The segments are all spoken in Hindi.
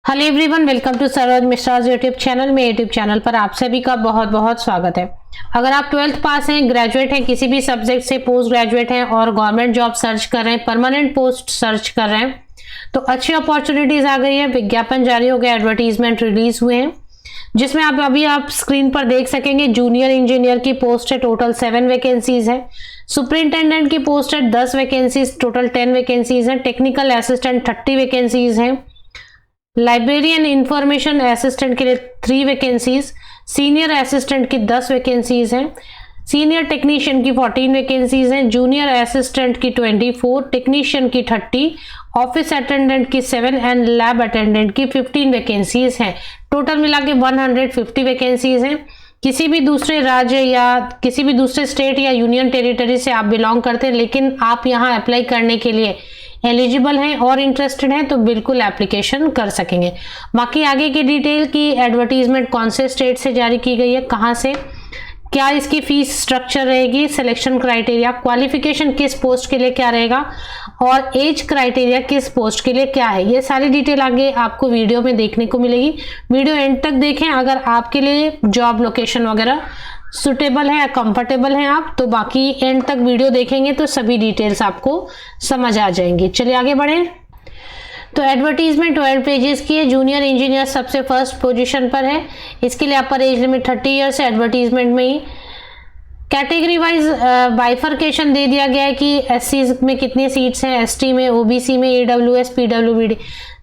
Hello everyone, welcome to Saroj Mishra's YouTube channel में। यूट्यूब चैनल पर आप सभी का बहुत बहुत स्वागत है। अगर आप 12th पास हैं, ग्रेजुएट हैं, किसी भी सब्जेक्ट से पोस्ट ग्रेजुएट हैं और गवर्नमेंट जॉब सर्च कर रहे हैं, परमानेंट पोस्ट सर्च कर रहे हैं, तो अच्छी अपॉर्चुनिटीज आ गई है। विज्ञापन जारी हो गया, एडवर्टीजमेंट रिलीज हुए हैं, जिसमें आप स्क्रीन पर देख सकेंगे। जूनियर इंजीनियर की पोस्ट है, टोटल 7 वैकेंसीज है। सुपरिंटेंडेंट की पोस्ट है 10 वैकेंसीज, टोटल 10 वैकेंसीज है। टेक्निकल असिस्टेंट 30 वैकेंसीज हैं। लाइब्रेरियन इंफॉर्मेशन असिस्टेंट के लिए 3 वैकेंसीज, सीनियर असिस्टेंट की 10 वैकेंसीज हैं। सीनियर टेक्नीशियन की 14 वैकेंसीज हैं। जूनियर असिस्टेंट की 24, टेक्नीशियन की 30, ऑफिस अटेंडेंट की 7 एंड लैब अटेंडेंट की 15 वैकेंसीज हैं। टोटल मिला के 150 वैकेंसीज हैं। किसी भी दूसरे राज्य या किसी भी दूसरे स्टेट या यूनियन टेरिटरी से आप बिलोंग करते हैं, लेकिन आप यहाँ अप्लाई करने के लिए एलिजिबल हैं और इंटरेस्टेड हैं, तो बिल्कुल एप्लीकेशन कर सकेंगे। बाकी आगे की डिटेल की एडवर्टीजमेंट कौन से स्टेट से जारी की गई है, कहाँ से, क्या इसकी फीस स्ट्रक्चर रहेगी, सिलेक्शन क्राइटेरिया, क्वालिफिकेशन किस पोस्ट के लिए क्या रहेगा और एज क्राइटेरिया किस पोस्ट के लिए क्या है, ये सारी डिटेल आगे आपको वीडियो में देखने को मिलेगी। वीडियो एंड तक देखें। अगर आपके लिए जॉब लोकेशन वगैरह सुटेबल है या कंफर्टेबल हैं आप, तो बाकी एंड तक वीडियो देखेंगे तो सभी डिटेल्स आपको समझ आ जाएंगी। चलिए आगे बढ़ें। तो एडवर्टीजमेंट 12 पेजेस की है। जूनियर इंजीनियर सबसे फर्स्ट पोजीशन पर है। इसके लिए अपर एज लिमिट 30 ईयर्स है। एडवर्टीजमेंट में ही कैटेगरी वाइज बाइफर्केशन दे दिया गया है कि एससी में कितनी सीट्स हैं, एसटी में, ओबीसी में, ईडब्ल्यूएस, पीडब्ल्यूबीडी।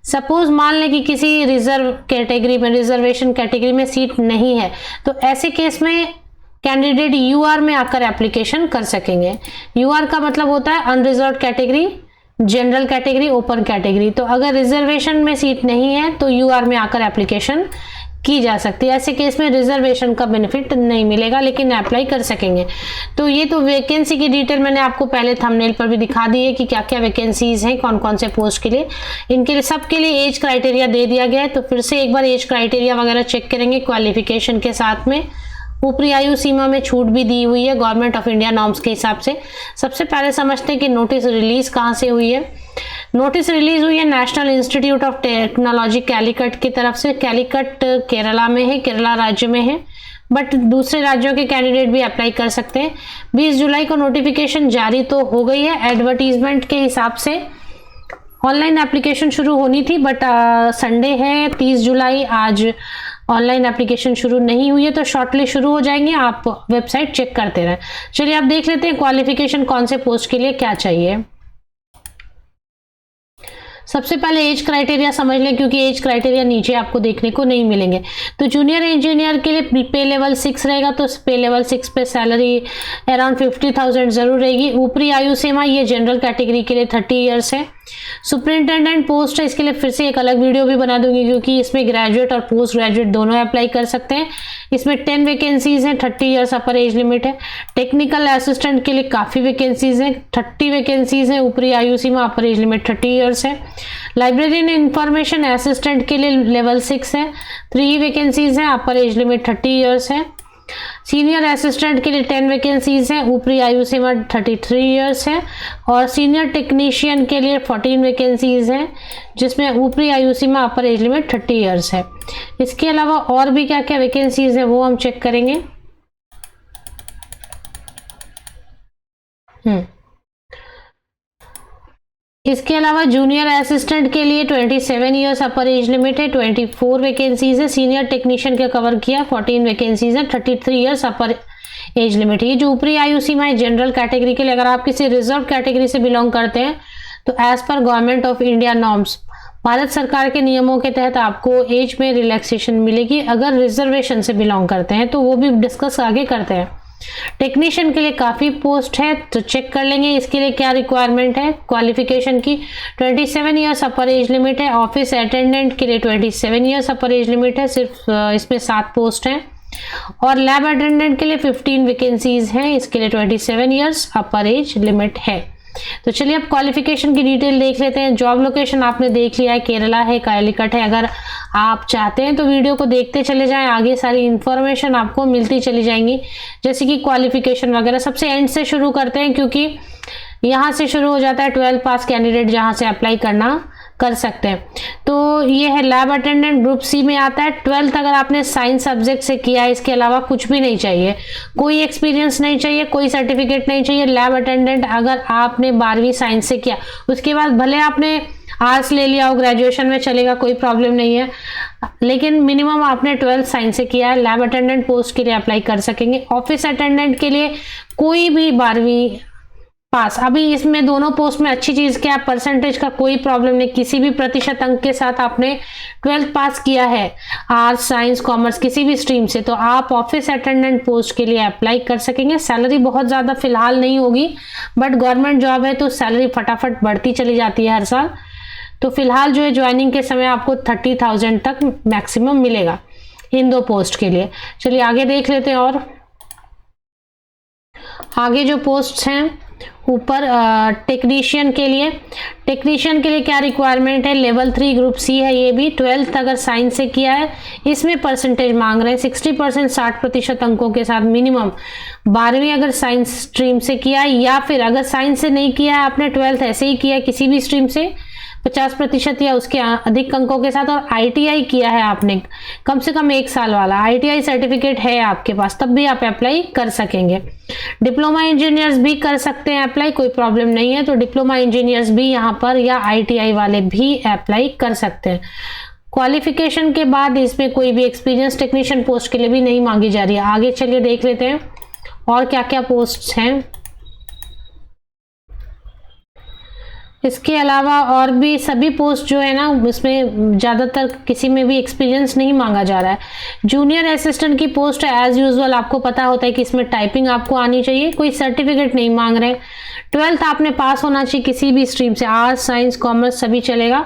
सपोज मान लें कि किसी रिजर्व कैटेगरी में, रिजर्वेशन कैटेगरी में सीट नहीं है, तो ऐसे केस में कैंडिडेट यूआर में आकर एप्लीकेशन कर सकेंगे। यूआर का मतलब होता है unreserved category, general category, open category. तो अगर रिजर्वेशन में सीट नहीं है तो यूआर में आकर एप्लीकेशन की जा सकती है। ऐसे केस में रिजर्वेशन का बेनिफिट नहीं मिलेगा, लेकिन अप्लाई कर सकेंगे। तो ये तो वैकेंसी की डिटेल मैंने आपको पहले थंबनेल पर भी दिखा दी है कि क्या क्या वैकेंसीज हैं, कौन कौन से पोस्ट के लिए। इनके लिए सबके लिए एज क्राइटेरिया दे दिया गया है, तो फिर से एक बार एज क्राइटेरिया वगैरह चेक करेंगे क्वालिफिकेशन के साथ में। ऊपरी आयु सीमा में छूट भी दी हुई है गवर्नमेंट ऑफ इंडिया नॉर्म्स के हिसाब से। सबसे पहले समझते हैं कि नोटिस रिलीज कहाँ से हुई है। नोटिस रिलीज हुई है national institute of technology Calicut की तरफ से। कैलीकट केरला में है, केरला राज्य में है, बट दूसरे राज्यों के कैंडिडेट भी अप्लाई कर सकते हैं। 20 जुलाई को नोटिफिकेशन जारी तो हो गई है। एडवर्टीजमेंट के हिसाब से ऑनलाइन एप्लीकेशन शुरू होनी थी, बट संडे है 30 जुलाई, आज ऑनलाइन एप्लीकेशन शुरू नहीं हुई है, तो शॉर्टली शुरू हो जाएंगे। आप वेबसाइट चेक करते रहें। चलिए आप देख लेते हैं क्वालिफिकेशन कौन से पोस्ट के लिए क्या चाहिए। सबसे पहले एज क्राइटेरिया समझ लें, क्योंकि एज क्राइटेरिया नीचे आपको देखने को नहीं मिलेंगे। तो जूनियर इंजीनियर के लिए पे लेवल 6 रहेगा, तो पे लेवल 6 पे सैलरी अराउंड 50,000 जरूर रहेगी। ऊपरी आयु सीमा ये जनरल कैटेगरी के लिए 30 ईयर्स है। सुपरिंटेंडेंट पोस्ट है, इसके लिए फिर से एक अलग वीडियो भी बना दूंगी, क्योंकि इसमें ग्रेजुएट और पोस्ट ग्रेजुएट दोनों अप्लाई कर सकते हैं। इसमें 10 वैकेंसीज हैं, 30 ईयर्स अपर एज लिमिट है। टेक्निकल असिस्टेंट के लिए काफ़ी वैकेंसीज हैं, 30 वैकेंसीज हैं। ऊपरी आयु सीमा, अपर एज लिमिट 30 ईयर्स है। लाइब्रेरियन इंफॉर्मेशन असिस्टेंट के लिए लेवल 6 है, 3 वैकेंसीज हैं, अपर एज लिमिट 30 ईयर्स है। सीनियर असिस्टेंट के लिए 10 वैकेंसीज हैं, ऊपरी आयु सीमा 33 ईयर्स है। और सीनियर टेक्नीशियन के लिए 14 वैकेंसीज हैं, जिसमें ऊपरी आयु सीमा, अपर एज लिमिट 30 ईयर्स है। इसके अलावा और भी क्या क्या वैकेंसीज है वो हम चेक करेंगे। इसके अलावा जूनियर असिस्टेंट के लिए 27 ईयर्स अपर एज लिमिट है, 24 वैकेंसीज है। सीनियर टेक्नीशियन का कवर किया, 14 वैकेंसीज है, 33 ईयर्स अपर एज लिमिट है। ये जो ऊपरी आयु सीमा है जनरल कैटेगरी के लिए, अगर आप किसी रिजर्व कैटेगरी से बिलोंग करते हैं तो एज पर government of India norms, Bharat सरकार के नियमों के तहत आपको एज में रिलैक्सेशन मिलेगी। अगर रिजर्वेशन से बिलोंग करते हैं तो वो भी डिस्कस आगे करते हैं। टेक्नीशियन के लिए काफ़ी पोस्ट है, तो चेक कर लेंगे इसके लिए क्या रिक्वायरमेंट है क्वालिफिकेशन की। 27 ईयर्स अपर एज लिमिट है। ऑफिस अटेंडेंट के लिए 27 ईयर्स अपर एज लिमिट है, सिर्फ इसमें 7 पोस्ट हैं। और लैब अटेंडेंट के लिए 15 वैकेंसीज हैं, इसके लिए 27 ईयर्स अपर एज लिमिट है। तो चलिए अब क्वालिफिकेशन की डिटेल देख लेते हैं। जॉब लोकेशन आपने देख लिया है, केरला है, कालीकट है। अगर आप चाहते हैं तो वीडियो को देखते चले जाएं, आगे सारी इन्फॉर्मेशन आपको मिलती चली जाएंगी, जैसे कि क्वालिफिकेशन वगैरह। सबसे एंड से शुरू करते हैं, क्योंकि यहाँ से शुरू हो जाता है 12 पास कैंडिडेट जहाँ से अप्लाई करना कर सकते हैं। तो ये है लैब अटेंडेंट, ग्रुप सी में आता है। 12th अगर आपने साइंस सब्जेक्ट से किया है, इसके अलावा कुछ भी नहीं चाहिए, कोई एक्सपीरियंस नहीं चाहिए, कोई सर्टिफिकेट नहीं चाहिए। लैब अटेंडेंट अगर आपने 12वीं साइंस से किया, उसके बाद भले आपने आर्ट्स ले लिया हो, ग्रेजुएशन में चलेगा, कोई प्रॉब्लम नहीं है, लेकिन मिनिमम आपने 12th साइंस से किया है, लैब अटेंडेंट पोस्ट के लिए अप्लाई कर सकेंगे। ऑफिस अटेंडेंट के लिए कोई भी 12वीं पास। अभी इसमें दोनों पोस्ट में अच्छी चीज क्या, परसेंटेज का कोई प्रॉब्लम नहीं, किसी भी प्रतिशत अंक के साथ आपने 12th पास किया है, आर्ट्स साइंस कॉमर्स किसी भी स्ट्रीम से, तो आप ऑफिस अटेंडेंट पोस्ट के लिए अप्लाई कर सकेंगे। सैलरी बहुत ज्यादा फिलहाल नहीं होगी, बट गवर्नमेंट जॉब है तो सैलरी फटाफट बढ़ती चली जाती है हर साल। तो फिलहाल जो है ज्वाइनिंग के समय आपको 30,000 तक मैक्सिमम मिलेगा इन 2 पोस्ट के लिए। चलिए आगे देख लेते हैं। और आगे जो पोस्ट हैं ऊपर, टेक्नीशियन के लिए क्या रिक्वायरमेंट है, लेवल 3 ग्रुप सी है, ये भी 12th अगर साइंस से किया है, इसमें परसेंटेज मांग रहे हैं 60%, 60% अंकों के साथ मिनिमम। 12वीं अगर साइंस स्ट्रीम से किया है, या फिर अगर साइंस से नहीं किया है आपने, 12th ऐसे ही किया है किसी भी स्ट्रीम से, 50% या उसके अधिक अंकों के साथ, और आईटीआई किया है आपने कम से कम 1 साल वाला आईटीआई सर्टिफिकेट है आपके पास, तब भी आप अप्लाई कर सकेंगे। डिप्लोमा इंजीनियर्स भी कर सकते हैं अप्लाई, कोई प्रॉब्लम नहीं है। तो डिप्लोमा इंजीनियर्स भी यहाँ पर, या आईटीआई वाले भी अप्लाई कर सकते हैं। क्वालिफिकेशन के बाद इसमें कोई भी एक्सपीरियंस टेक्नीशियन पोस्ट के लिए भी नहीं मांगी जा रही है। आगे चलिए देख लेते हैं और क्या क्या पोस्ट हैं। इसके अलावा और भी सभी पोस्ट जो है ना, इसमें ज़्यादातर किसी में भी एक्सपीरियंस नहीं मांगा जा रहा है। जूनियर असिस्टेंट की पोस्ट है, एज यूजुअल आपको पता होता है कि इसमें टाइपिंग आपको आनी चाहिए, कोई सर्टिफिकेट नहीं मांग रहे। 12th आपने पास होना चाहिए किसी भी स्ट्रीम से, आर्ट्स साइंस कॉमर्स सभी चलेगा।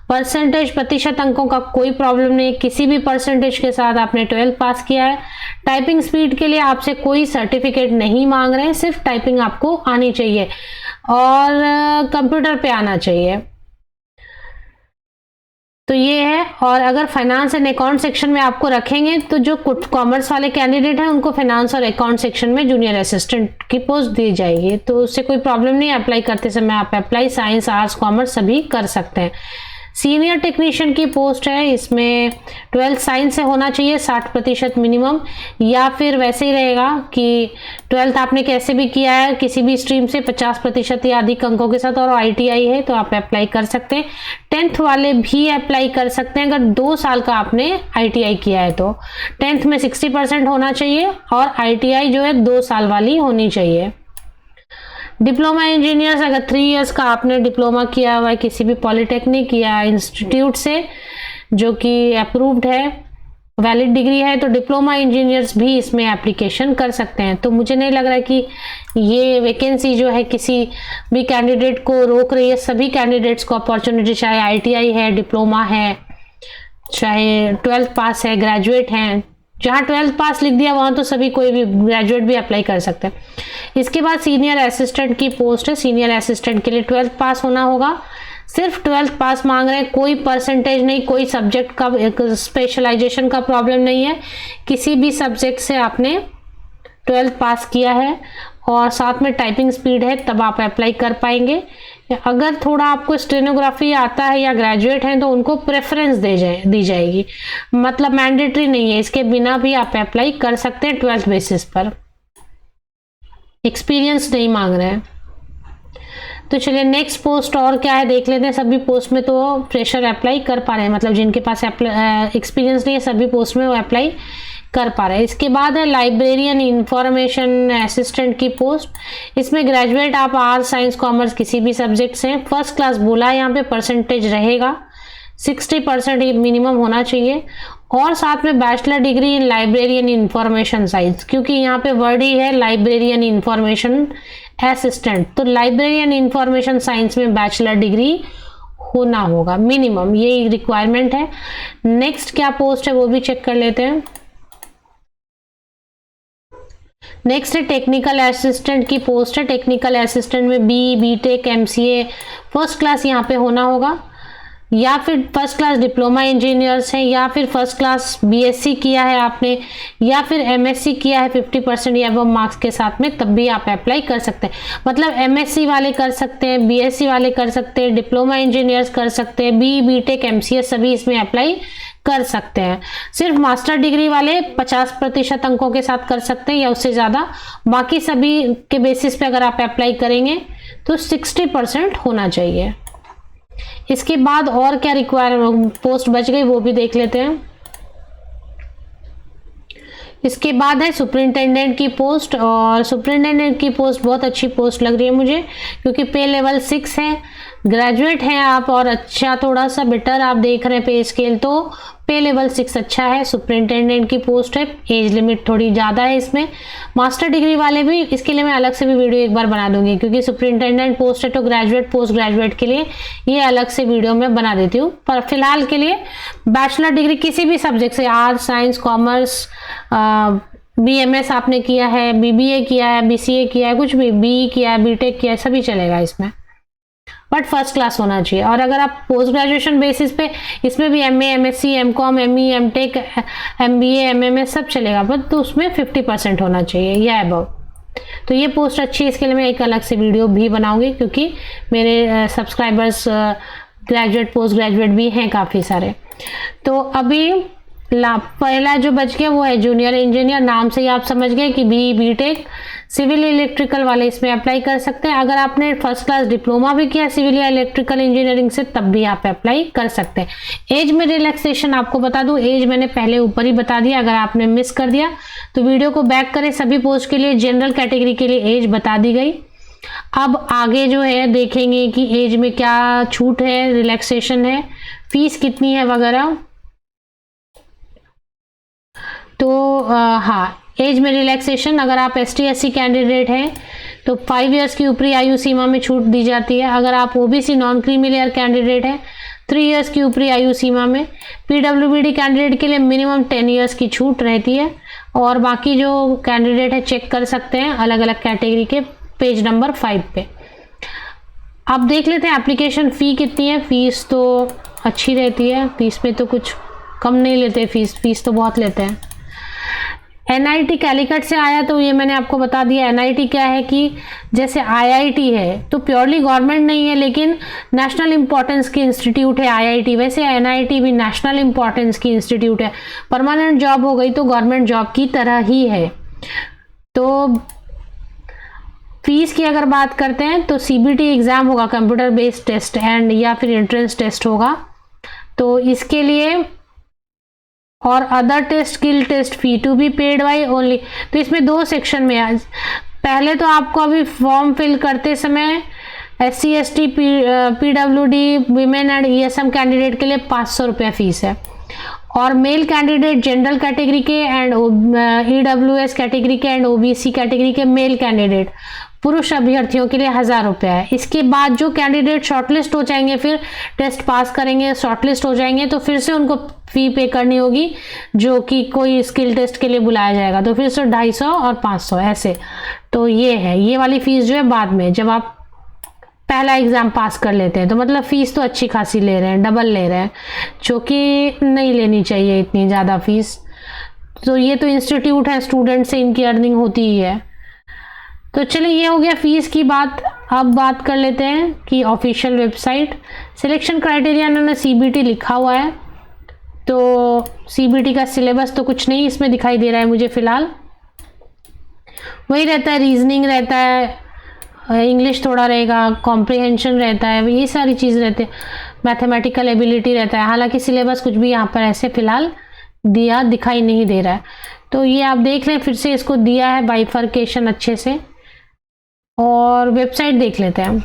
परसेंटेज प्रतिशत अंकों का कोई प्रॉब्लम नहीं, किसी भी परसेंटेज के साथ आपने 12th पास किया है। टाइपिंग स्पीड के लिए आपसे कोई सर्टिफिकेट नहीं मांग रहे हैं, सिर्फ टाइपिंग आपको आनी चाहिए और कंप्यूटर पे आना चाहिए। तो ये है। और अगर फाइनेंस एंड अकाउंट सेक्शन में आपको रखेंगे तो जो कॉमर्स वाले कैंडिडेट हैं उनको फाइनेंस और अकाउंट सेक्शन में जूनियर असिस्टेंट की पोस्ट दी जाएगी, तो उससे कोई प्रॉब्लम नहीं है। अप्लाई करते समय आप अप्लाई साइंस आर्ट्स कॉमर्स सभी कर सकते हैं। सीनियर टेक्नीशियन की पोस्ट है, इसमें 12th साइंस से होना चाहिए 60% मिनिमम, या फिर वैसे ही रहेगा कि 12th आपने कैसे भी किया है किसी भी स्ट्रीम से 50% या अधिक अंकों के साथ, और आईटीआई है तो आप अप्लाई कर सकते हैं। 10th वाले भी अप्लाई कर सकते हैं अगर 2 साल का आपने आईटीआई किया है तो 10th में 60% होना चाहिए, और आईटीआई जो है 2 साल वाली होनी चाहिए। डिप्लोमा इंजीनियर्स अगर 3 इयर्स का आपने डिप्लोमा किया हुआ है किसी भी पॉलिटेक्निक या इंस्टीट्यूट से जो कि अप्रूव्ड है, वैलिड डिग्री है, तो डिप्लोमा इंजीनियर्स भी इसमें एप्लीकेशन कर सकते हैं। तो मुझे नहीं लग रहा है कि ये वैकेंसी जो है किसी भी कैंडिडेट को रोक रही है। सभी कैंडिडेट्स को अपॉर्चुनिटी, चाहे आईटीआई है, डिप्लोमा है, चाहे 12th पास है, ग्रेजुएट हैं, जहाँ 12th पास लिख दिया वहाँ तो सभी कोई भी ग्रेजुएट भी अप्लाई कर सकते हैं। इसके बाद सीनियर असिस्टेंट की पोस्ट है। सीनियर असिस्टेंट के लिए 12th पास होना होगा, सिर्फ 12th पास मांग रहे हैं, कोई परसेंटेज नहीं, कोई सब्जेक्ट का स्पेशलाइजेशन का प्रॉब्लम नहीं है, किसी भी सब्जेक्ट से आपने 12th पास किया है और साथ में टाइपिंग स्पीड है तब आप अप्लाई कर पाएंगे। अगर थोड़ा आपको स्टेनोग्राफी आता है या ग्रेजुएट हैं तो उनको प्रेफरेंस दी जाएगी, मतलब मैंडेटरी नहीं है, इसके बिना भी आप अप्लाई कर सकते हैं 12th बेसिस पर, एक्सपीरियंस नहीं मांग रहे हैं। तो चलिए नेक्स्ट पोस्ट और क्या है देख लेते हैं। सभी पोस्ट में तो फ्रेशर अप्लाई कर पा रहे हैं, मतलब जिनके पास एक्सपीरियंस नहीं है सभी पोस्ट में वो अप्लाई कर पा रहे हैं। इसके बाद है लाइब्रेरियन इंफॉर्मेशन असिस्टेंट की पोस्ट। इसमें ग्रेजुएट आप आर्ट्स साइंस कॉमर्स किसी भी सब्जेक्ट से, फर्स्ट क्लास बोला है, यहाँ पे परसेंटेज रहेगा 60% मिनिमम होना चाहिए, और साथ में bachelor degree in librarian information science, क्योंकि यहाँ पे वर्ड ही है लाइब्रेरियन इंफॉर्मेशन असिस्टेंट, तो लाइब्रेरियन इंफॉर्मेशन साइंस में बैचलर डिग्री होना होगा मिनिमम, ये रिक्वायरमेंट है। नेक्स्ट क्या पोस्ट है वो भी चेक कर लेते हैं। नेक्स्ट है टेक्निकल असिस्टेंट की पोस्ट है। टेक्निकल असिस्टेंट में B Tech MCA first class यहाँ पे होना होगा। या फिर फर्स्ट क्लास डिप्लोमा इंजीनियर्स हैं, या फिर फर्स्ट क्लास बीएससी किया है आपने, या फिर एमएससी किया है 50% या वो मार्क्स के साथ में, तब भी आप अप्लाई कर सकते हैं। मतलब एमएससी वाले कर सकते हैं, बीएससी वाले कर सकते हैं, डिप्लोमा इंजीनियर्स कर सकते हैं, बीटेक एमसीए सभी इसमें अप्लाई कर सकते हैं। सिर्फ मास्टर डिग्री वाले 50% अंकों के साथ कर सकते हैं या उससे ज़्यादा, बाकी सभी के बेसिस पे अगर आप अप्लाई करेंगे तो 60% होना चाहिए। इसके बाद और क्या रिक्वायरमेंट पोस्ट बच गई वो भी देख लेते हैं। इसके बाद है सुपरिंटेंडेंट की पोस्ट, और सुपरिंटेंडेंट की पोस्ट बहुत अच्छी पोस्ट लग रही है मुझे, क्योंकि पे लेवल 6 है, ग्रेजुएट हैं आप और अच्छा थोड़ा सा बेटर आप देख रहे हैं पे स्केल, तो पे लेवल 6 अच्छा है। सुपरिंटेंडेंट की पोस्ट है, एज लिमिट थोड़ी ज़्यादा है इसमें। मास्टर डिग्री वाले भी, इसके लिए मैं अलग से भी वीडियो एक बार बना दूंगी, क्योंकि सुपरिंटेंडेंट पोस्ट है तो ग्रेजुएट पोस्ट ग्रेजुएट के लिए ये अलग से वीडियो मैं बना देती हूँ। पर फिलहाल के लिए बैचलर डिग्री किसी भी सब्जेक्ट से, आर्ट्स साइंस कॉमर्स, बीएमएस आपने किया है, बीबीए किया है, बीसीए किया है, कुछ भी बीई किया है, बीटेक किया है, सभी चलेगा इसमें, बट फर्स्ट क्लास होना चाहिए। और अगर आप पोस्ट ग्रेजुएशन बेसिस पे, इसमें भी MA MSc MCom ME MTech MBA MMS सब चलेगा, बट तो उसमें 50% होना चाहिए या अबव। तो ये पोस्ट अच्छी है, इसके लिए मैं एक अलग से वीडियो भी बनाऊंगी, क्योंकि मेरे सब्सक्राइबर्स ग्रेजुएट पोस्ट ग्रेजुएट भी हैं काफ़ी सारे। तो अभी पहला जो बच गया वो है जूनियर इंजीनियर, नाम से ही आप समझ गए कि बीटेक सिविल इलेक्ट्रिकल वाले इसमें अप्लाई कर सकते हैं। अगर आपने फर्स्ट क्लास डिप्लोमा भी किया सिविल या इलेक्ट्रिकल इंजीनियरिंग से, तब भी आप अप्लाई कर सकते हैं। एज में रिलैक्सेशन आपको बता दूं, एज मैंने पहले ऊपर ही बता दिया, अगर आपने मिस कर दिया तो वीडियो को बैक करें। सभी पोस्ट के लिए जनरल कैटेगरी के लिए एज बता दी गई। अब आगे जो है देखेंगे कि एज में क्या छूट है, रिलैक्सेशन है, फीस कितनी है वगैरह। तो हाँ, एज में रिलैक्सेशन, अगर आप एसटी एससी कैंडिडेट हैं तो 5 इयर्स की ऊपरी आयु सीमा में छूट दी जाती है। अगर आप OBC non creamy layer candidate हैं 3 इयर्स की ऊपरी आयु सीमा में। पीडब्ल्यूबीडी कैंडिडेट के लिए मिनिमम 10 इयर्स की छूट रहती है। और बाकी जो कैंडिडेट है चेक कर सकते हैं अलग अलग कैटेगरी के पेज नंबर 5 पे। अब देख लेते हैं एप्लीकेशन फ़ी कितनी है। फीस तो अच्छी रहती है, फीस में तो कुछ कम नहीं लेते, फीस तो बहुत लेते हैं। एनआईटी कैलिकट से आया, तो ये मैंने आपको बता दिया। एनआईटी क्या है कि जैसे आईआईटी है तो प्योरली गवर्नमेंट नहीं है, लेकिन नेशनल इंपॉर्टेंस की इंस्टीट्यूट है आईआईटी, वैसे एनआईटी भी नेशनल इंपॉर्टेंस की इंस्टीट्यूट है। परमानेंट जॉब हो गई तो गवर्नमेंट जॉब की तरह ही है। तो फीस की अगर बात करते हैं तो सीबीटी एग्ज़ाम होगा, कंप्यूटर बेस्ड टेस्ट एंड या फिर एंट्रेंस टेस्ट होगा, तो इसके लिए और other test skill test fee to be paid by only. तो इसमें 2 सेक्शन में है। पहले तो आपको अभी फॉर्म फिल करते समय SC ST PWD women and ESM candidate के लिए 500 रुपया फीस है, और मेल कैंडिडेट जनरल कैटेगरी के एंड EWS कैटेगरी के एंड OBC कैटेगरी के मेल कैंडिडेट पुरुष अभ्यर्थियों के लिए 1000 रुपया है। इसके बाद जो कैंडिडेट शॉर्टलिस्ट हो जाएंगे, फिर टेस्ट पास करेंगे, शॉर्टलिस्ट हो जाएंगे, तो फिर से उनको फी पे करनी होगी, जो कि कोई स्किल टेस्ट के लिए बुलाया जाएगा, तो फिर से 250 और 500 ऐसे। तो ये है, ये वाली फीस जो है बाद में जब आप पहला एग्ज़ाम पास कर लेते हैं, तो मतलब फ़ीस तो अच्छी खासी ले रहे हैं, डबल ले रहे हैं, जो कि नहीं लेनी चाहिए इतनी ज़्यादा फीस। तो ये तो इंस्टीट्यूट है, स्टूडेंट से इनकी अर्निंग होती ही है। तो चलिए, ये हो गया फीस की बात। अब बात कर लेते हैं कि ऑफिशियल वेबसाइट सिलेक्शन क्राइटेरिया इन्होंने CBT लिखा हुआ है, तो CBT का सिलेबस तो कुछ नहीं इसमें दिखाई दे रहा है मुझे फ़िलहाल। वही रहता है, रीजनिंग रहता है, इंग्लिश थोड़ा रहेगा, कॉम्प्रिहेंशन रहता है, ये सारी चीज़ रहते हैं, मैथमेटिकल एबिलिटी रहता है। हालांकि सिलेबस कुछ भी यहाँ पर ऐसे फ़िलहाल दिखाई नहीं दे रहा है। तो ये आप देख लें, फिर से इसको दिया है बाइफर्केशन अच्छे से। और वेबसाइट देख लेते हैं।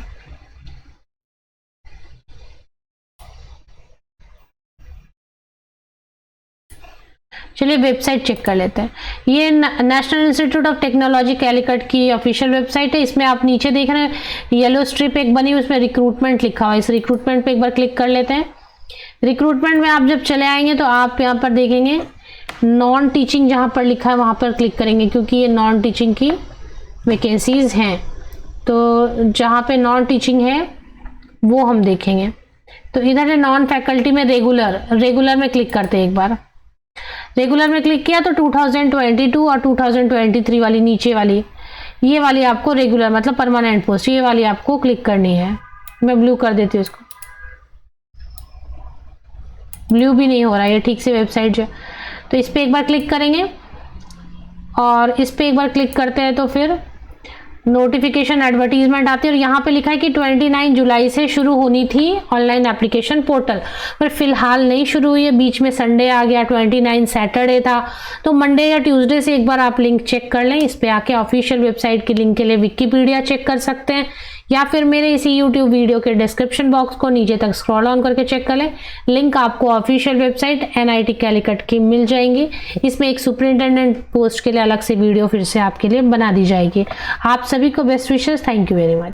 चलिए वेबसाइट चेक कर लेते हैं। ये national institute of technology Calicut की ऑफिशियल वेबसाइट है। इसमें आप नीचे देख रहे हैं येलो स्ट्रिप एक बनी, उसमें रिक्रूटमेंट लिखा हुआ है। इस रिक्रूटमेंट पे एक बार क्लिक कर लेते हैं। रिक्रूटमेंट में आप जब चले आएंगे तो आप यहाँ पर देखेंगे नॉन टीचिंग, जहाँ पर लिखा है वहाँ पर क्लिक करेंगे, क्योंकि ये नॉन टीचिंग की वैकेंसीज हैं। तो जहाँ पे नॉन टीचिंग है वो हम देखेंगे। तो इधर है नॉन फैकल्टी में रेगुलर में क्लिक करते हैं। एक बार रेगुलर में क्लिक किया तो 2022 और 2023 वाली नीचे वाली, ये वाली आपको रेगुलर मतलब परमानेंट पोस्ट, ये वाली आपको क्लिक करनी है। मैं ब्लू कर देती हूँ इसको, ब्लू भी नहीं हो रहा है ठीक से वेबसाइट जो। तो इस पर एक बार क्लिक करेंगे और इस पर एक बार क्लिक करते हैं तो फिर नोटिफिकेशन एडवर्टीजमेंट आती है और यहाँ पे लिखा है कि 29 जुलाई से शुरू होनी थी ऑनलाइन एप्लीकेशन पोर्टल, पर फिलहाल नहीं शुरू हुई है। बीच में संडे आ गया, 29 सैटरडे था, तो मंडे या ट्यूसडे से एक बार आप लिंक चेक कर लें। इस पे आके ऑफिशियल वेबसाइट के लिंक के लिए विकिपीडिया चेक कर सकते हैं या फिर मेरे इसी यूट्यूब वीडियो के डिस्क्रिप्शन बॉक्स को नीचे तक स्क्रॉल ऑन करके चेक कर लें। लिंक आपको ऑफिशियल वेबसाइट NIT कैलिकट की मिल जाएंगी। इसमें एक सुपरिटेंडेंट पोस्ट के लिए अलग से वीडियो फिर से आपके लिए बना दी जाएगी। आप सभी को best wishes. Thank you very much.